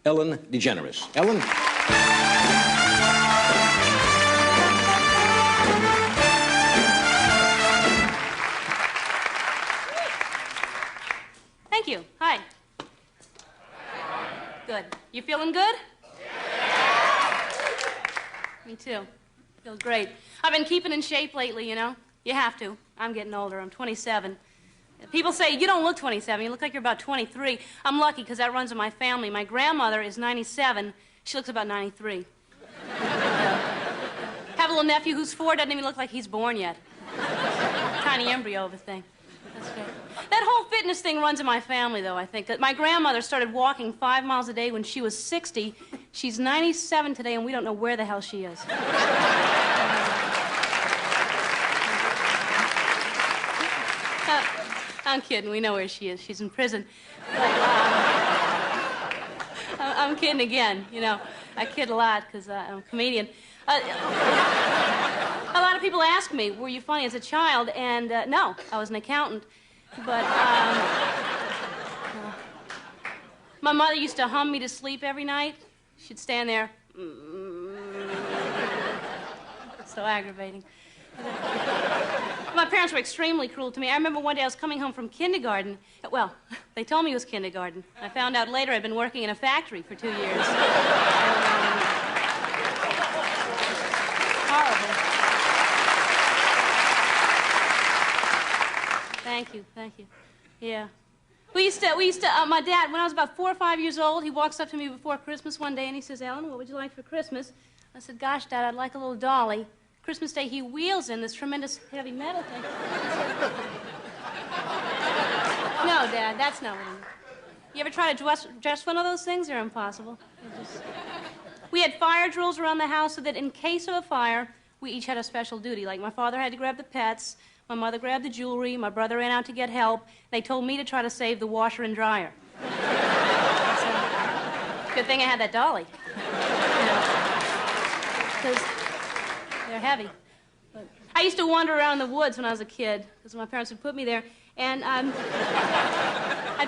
Ellen DeGeneres. Ellen? Thank you. Hi. Good. You feeling good? Me too. Feel great. I've been keeping in shape lately, you know. You have to. I'm getting older. I'm 27. People say, you don't look 27. You look like you're about 23. I'm lucky because that runs in my family. My grandmother is 97. She looks about 93. Have a little nephew who's 4, doesn't even look like he's born yet. Tiny embryo of a thing. That's great. That whole fitness thing runs in my family, though, I think. My grandmother started walking 5 miles a day when she was 60. She's 97 today, and we don't know where the hell she is. I'm kidding. We know where she is. She's in prison. But, I'm kidding again. You know, I kid a lot because I'm a comedian. A lot of people ask me, were you funny as a child? And no, I was an accountant. But my mother used to hum me to sleep every night. She'd stand there. So aggravating. My parents were extremely cruel to me. I remember one day I was coming home from kindergarten. Well, they told me it was kindergarten. I found out later I'd been working in a factory for 2 years. Horrible. Thank you, thank you. Yeah. My dad, when I was about 4 or 5 years old, he walks up to me before Christmas one day and he says, Ellen, what would you like for Christmas? I said, gosh, Dad, I'd like a little dolly. Christmas Day, he wheels in this tremendous heavy metal thing. No, Dad, that's not what I mean. You ever try to dress one of those things? They're impossible. We had fire drills around the house so that in case of a fire, we each had a special duty. Like my father had to grab the pets, my mother grabbed the jewelry, my brother ran out to get help. They told me to try to save the washer and dryer. So, good thing I had that dolly. Because they're heavy. But I used to wander around in the woods when I was a kid, because my parents would put me there, and I'd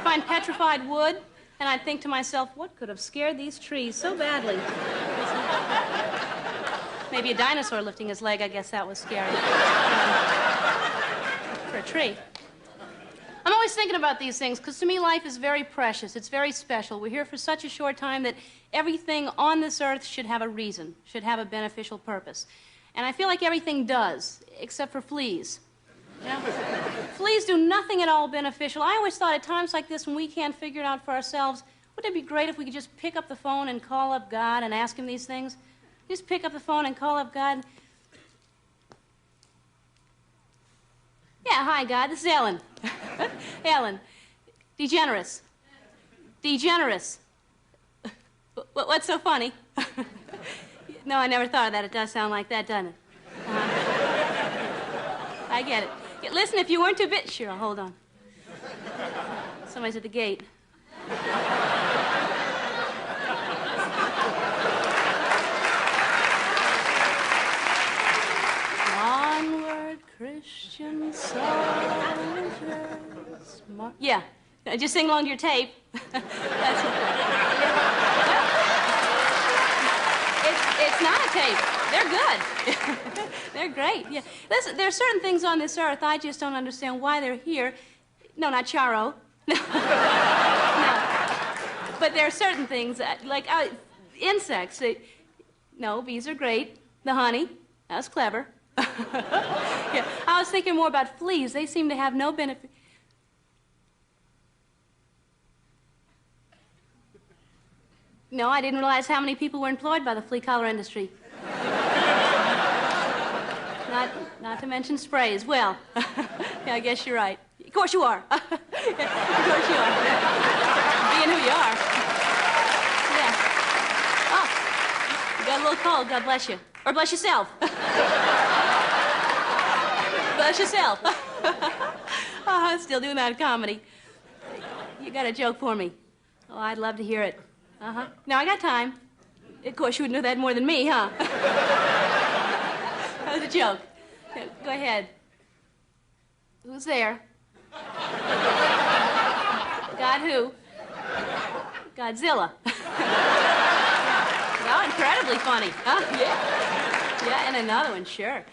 find petrified wood, and I'd think to myself, what could have scared these trees so badly? Maybe a dinosaur lifting his leg, I guess that was scary. For a tree. I'm always thinking about these things, because to me life is very precious. It's very special. We're here for such a short time that everything on this earth should have a reason, should have a beneficial purpose. And I feel like everything does, except for fleas. You know? Fleas do nothing at all beneficial. I always thought at times like this when we can't figure it out for ourselves, wouldn't it be great if we could just pick up the phone and call up God and ask him these things? Just pick up the phone and call up God. Yeah, hi, God. This is Ellen. Ellen. DeGeneres. DeGeneres. What's so funny? No, I never thought of that. It does sound like that, doesn't it? I get it. Yeah, listen, if you weren't too busy... Sure, hold on. Somebody's at the gate. Onward, Christian soldiers. Yeah, just sing along to your tape. That's it. It's not a tape. They're good. They're great. Yeah. Listen, there are certain things on this earth I just don't understand why they're here. No, not Charo. No. No. But there are certain things like insects. No, bees are great. The honey, that was clever. Yeah. I was thinking more about fleas. They seem to have no benefit. No, I didn't realize how many people were employed by the flea collar industry. Not to mention sprays. Well, yeah, I guess you're right. Of course you are. Of course you are. Being who you are. Yeah. Oh, you got a little cold. God bless you. Or bless yourself. Bless yourself. Oh, I'm still doing that in comedy. You got a joke for me? Oh, I'd love to hear it. Uh-huh. Now, I got time. Of course, you would know that more than me, huh? That was a joke. Go ahead. Who's there? God who? Godzilla. Incredibly funny. Huh? Yeah. Yeah, and another one, sure.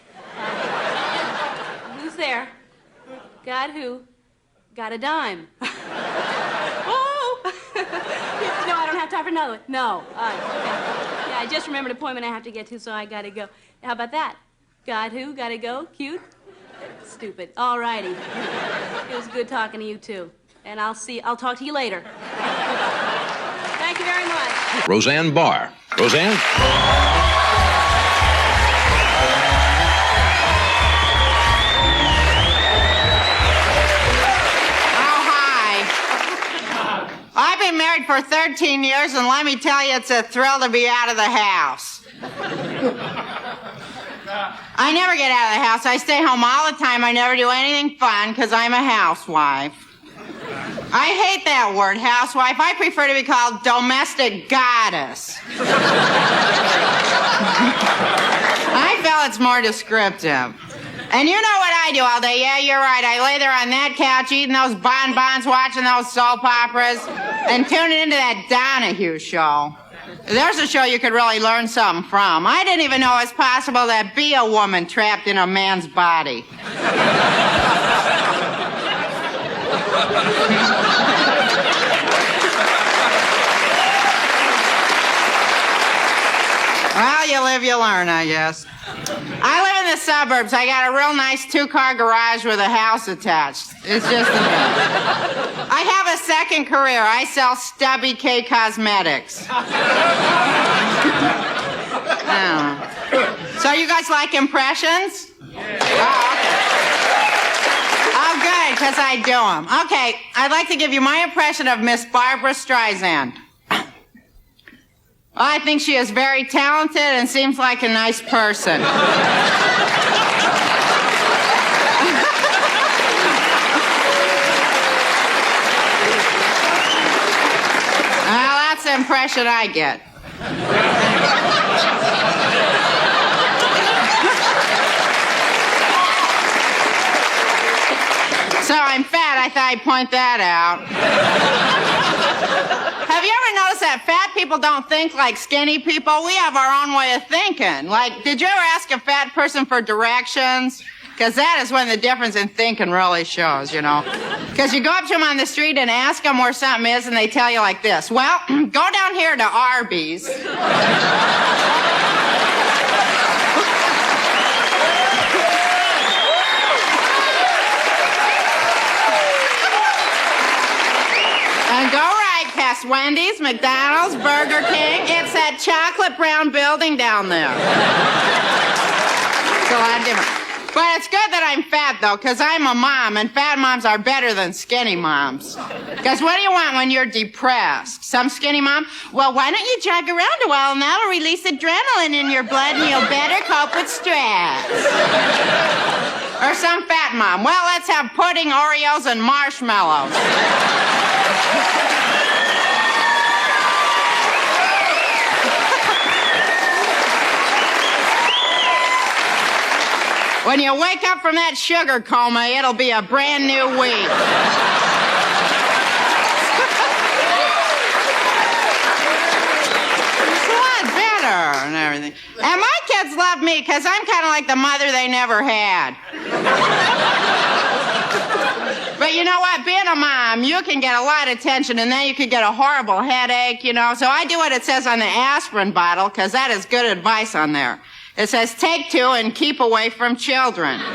Who's there? Got who? Got a dime. Whoa! No, I don't have time for another one. No. Okay. Yeah, I just remembered an appointment I have to get to, so I gotta go. How about that? Got who? Gotta go? Cute? Stupid. All righty. It was good talking to you, too. And I'll talk to you later. Thank you very much. Roseanne Barr. Roseanne? I've been married for 13 years, and let me tell you, it's a thrill to be out of the house. I never get out of the house. I stay home all the time. I never do anything fun because I'm a housewife. I hate that word, housewife. I prefer to be called domestic goddess. I feel it's more descriptive. And you know what I do all day? Yeah, you're right. I lay there on that couch eating those bonbons, watching those soap operas, and tuning into that Donahue show. There's a show you could really learn something from. I didn't even know it was possible to be a woman trapped in a man's body. Well, you live, you learn, I guess. I live in the suburbs. I got a real nice 2-car garage with a house attached. It's just I have a second career. I sell Stubby K Cosmetics. So you guys like impressions? Oh, okay. Oh, good, because I do them. Okay, I'd like to give you my impression of Miss Barbara Streisand. I think she is very talented and seems like a nice person. Well, that's the impression I get. So I'm fat. I thought I'd point that out. Have you ever noticed that fat people don't think like skinny people? We have our own way of thinking. Like, did you ever ask a fat person for directions? Because that is when the difference in thinking really shows, you know. Because you go up to them on the street and ask them where something is, and they tell you like this. Well, go down here to Arby's. And go right past Wendy's, McDonald's, Burger King. It's that chocolate brown building down there. It's a lot different. But it's good that I'm fat, though, because I'm a mom, and fat moms are better than skinny moms. Because what do you want when you're depressed? Some skinny mom? Well, why don't you jog around a while, and that'll release adrenaline in your blood, and you'll better cope with stress. Or some fat mom? Well, let's have pudding, Oreos, and marshmallows. When you wake up from that sugar coma, it'll be a brand new week. It's a lot better and everything. And my kids love me because I'm kind of like the mother they never had. But you know what? Being a mom, you can get a lot of attention, and then you can get a horrible headache, you know. So I do what it says on the aspirin bottle, because that is good advice on there. It says, take 2 and keep away from children. So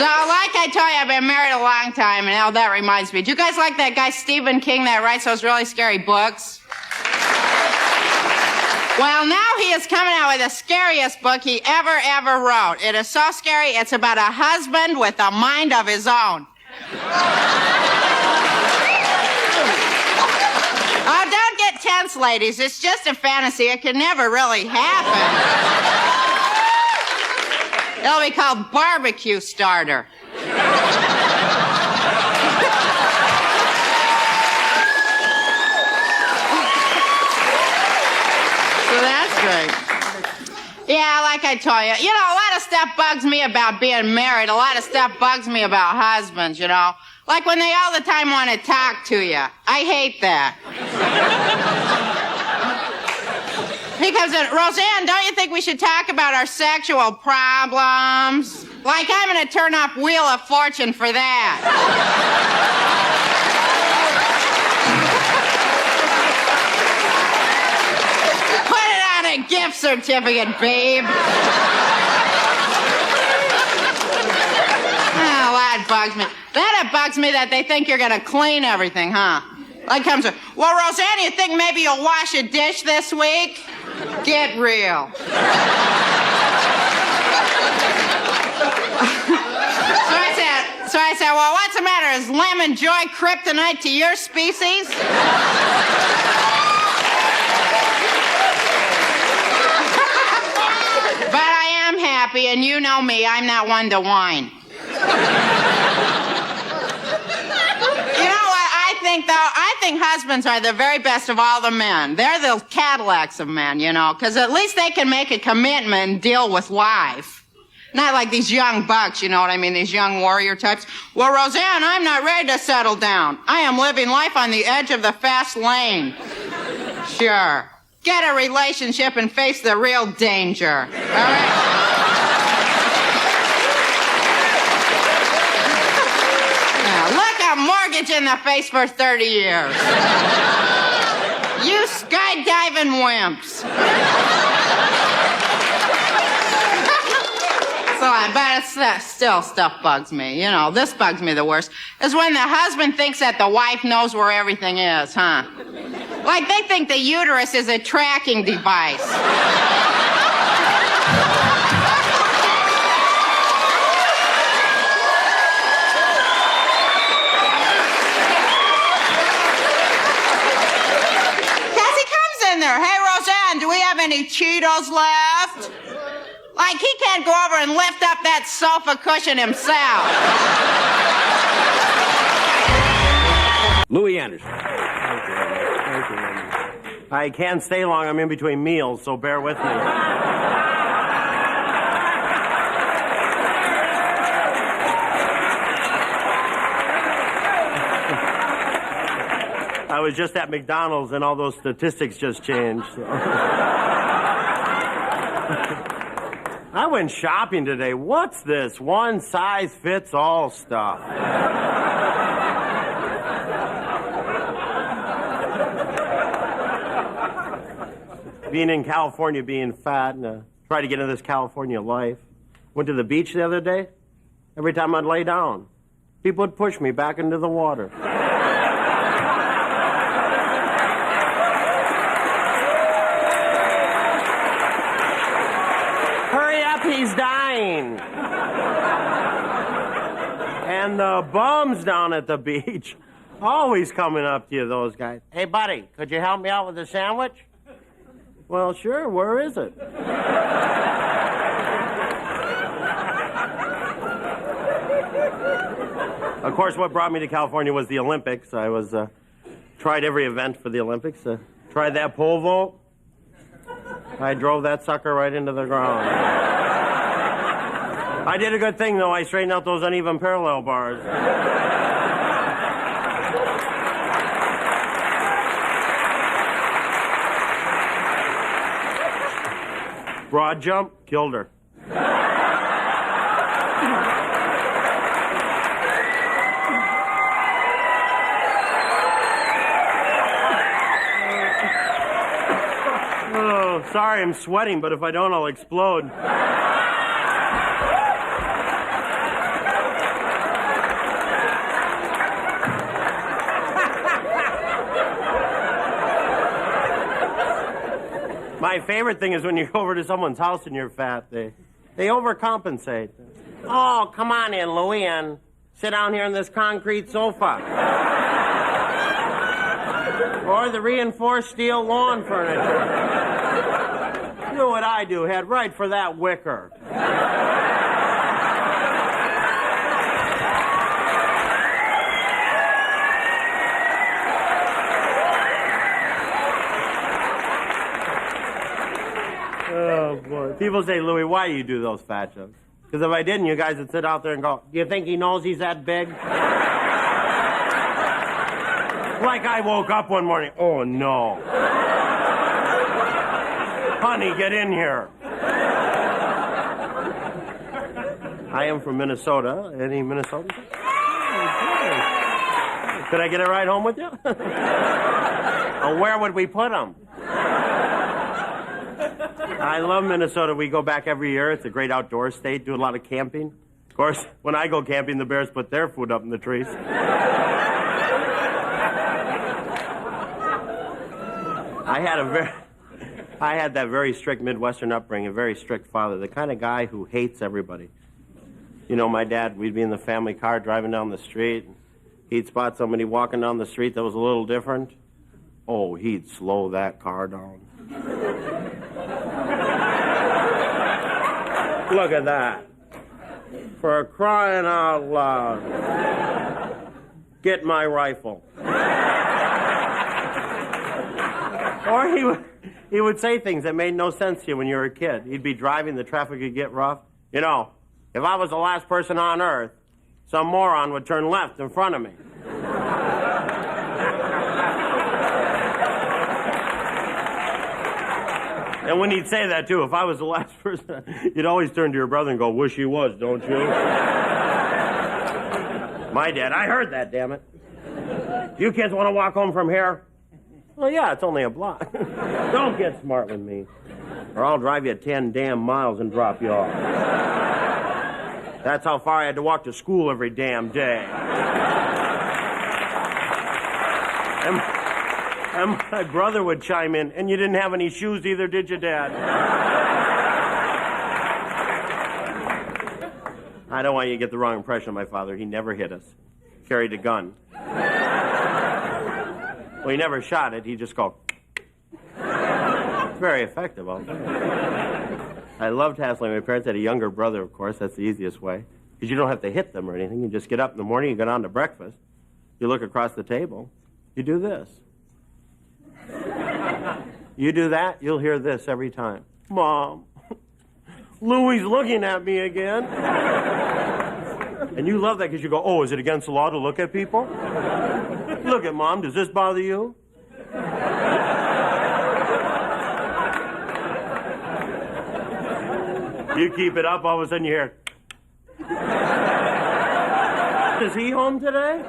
like I told you, I've been married a long time, and now that reminds me. Do you guys like that guy Stephen King that writes those really scary books? Well, now he is coming out with the scariest book he ever wrote. It is so scary, it's about a husband with a mind of his own. Oh, don't get tense, ladies. It's just a fantasy. It can never really happen. It'll be called Barbecue Starter. So that's great. Yeah, like like I told you, a lot of stuff bugs me about being married. A lot of stuff bugs me about husbands, Like when they all the time want to talk to you. I hate that. He comes in, Roseanne, don't you think we should talk about our sexual problems? Like I'm going to turn off Wheel of Fortune for that. Put it on a gift certificate, babe. Oh, that bugs me. It bugs me that they think you're going to clean everything, huh? Like comes in, well, Roseanne, you think maybe you'll wash a dish this week? Get real. So I said, well, what's the matter? Is lemon joy kryptonite to your species? But I am happy, and you know me, I'm not one to whine. I think husbands are the very best of all the men. They're the Cadillacs of men, because at least they can make a commitment and deal with life. Not like these young bucks, you know what I mean, these young warrior types. Well, Roseanne, I'm not ready to settle down. I am living life on the edge of the fast lane. Sure. Get a relationship and face the real danger. All right? Mortgage in the face for 30 years. You skydiving wimps. But still stuff bugs me. This bugs me the worst. Is when the husband thinks that the wife knows where everything is, huh? Like they think the uterus is a tracking device. Hey, Roseanne, do we have any Cheetos left? Like, he can't go over and lift up that sofa cushion himself. Louis Anderson. I can't stay long. I'm in between meals, so bear with me. I was just at McDonald's and all those statistics just changed. So. I went shopping today. What's this one size fits all stuff? Being in California, being fat, and try to get into this California life. Went to the beach the other day. Every time I'd lay down, people would push me back into the water. He's dying. And the bums down at the beach, always coming up to you, those guys. Hey, buddy, could you help me out with a sandwich? Well, sure, where is it? Of course, what brought me to California was the Olympics. I was, tried every event for the Olympics. Tried that pole vault. I drove that sucker right into the ground. I did a good thing, though. I straightened out those uneven parallel bars. Broad jump, killed her. Oh, sorry, I'm sweating, but if I don't, I'll explode. My favorite thing is when you go over to someone's house and you're fat, they overcompensate. Oh, come on in, Louie, and sit down here on this concrete sofa. Or the reinforced steel lawn furniture. Do what I do, head right for that wicker. Oh, boy. People say, Louis, why do you do those fat jokes? Because if I didn't, you guys would sit out there and go, do you think he knows he's that big? Like I woke up one morning, oh no. Honey, get in here. I am from Minnesota. Any Minnesotans? Could I get a ride home with you? Oh, where would we put them? I love Minnesota. We go back every year. It's a great outdoor state. Do a lot of camping. Of course, when I go camping, the bears put their food up in the trees. I had that very strict Midwestern upbringing, a very strict father, the kind of guy who hates everybody. You know, my dad, we'd be in the family car driving down the street. He'd spot somebody walking down the street that was a little different. Oh, he'd slow that car down. Look at that. For crying out loud. Get my rifle. Or he would say things that made no sense to you when you were a kid. He'd be driving, the traffic would get rough. You know, if I was the last person on Earth, some moron would turn left in front of me. And when he'd say that, too, if I was the last person, you'd always turn to your brother and go, wish he was, don't you? My dad, I heard that, damn it. You kids want to walk home from here? Well, yeah, it's only a block. Don't get smart with me, or I'll drive you 10 damn miles and drop you off. That's how far I had to walk to school every damn day. And my brother would chime in, and you didn't have any shoes either, did you, Dad? I don't want you to get the wrong impression of my father. He never hit us. Carried a gun. Well, he never shot it. He just go. Very effective, I'll tell you. I loved hassling my parents. I had a younger brother, of course. That's the easiest way. Because you don't have to hit them or anything. You just get up in the morning, you go down to breakfast. You look across the table. You do this. You do that, you'll hear this every time. Mom, Louie's looking at me again. And you love that because you go, oh, is it against the law to look at people? Look at Mom, does this bother you? You keep it up, all of a sudden you hear, is he home today?